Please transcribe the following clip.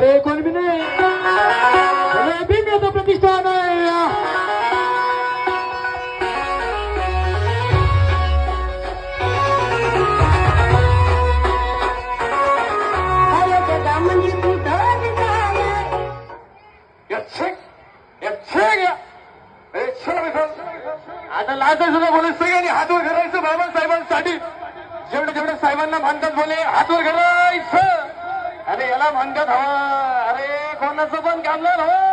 अरे कोण भी नाही अभिनेता प्रतिष्ठान आहे आता लाजा सुद्धा बोलत सगळ्यांनी हातवर घालायचं बाबासाहेबांसाठी जेवढे साहेबांना म्हणतात बोले हातवर घालायचं. अरे याला म्हणतात हवा. अरे कोणाचं पण काम नाही हवं.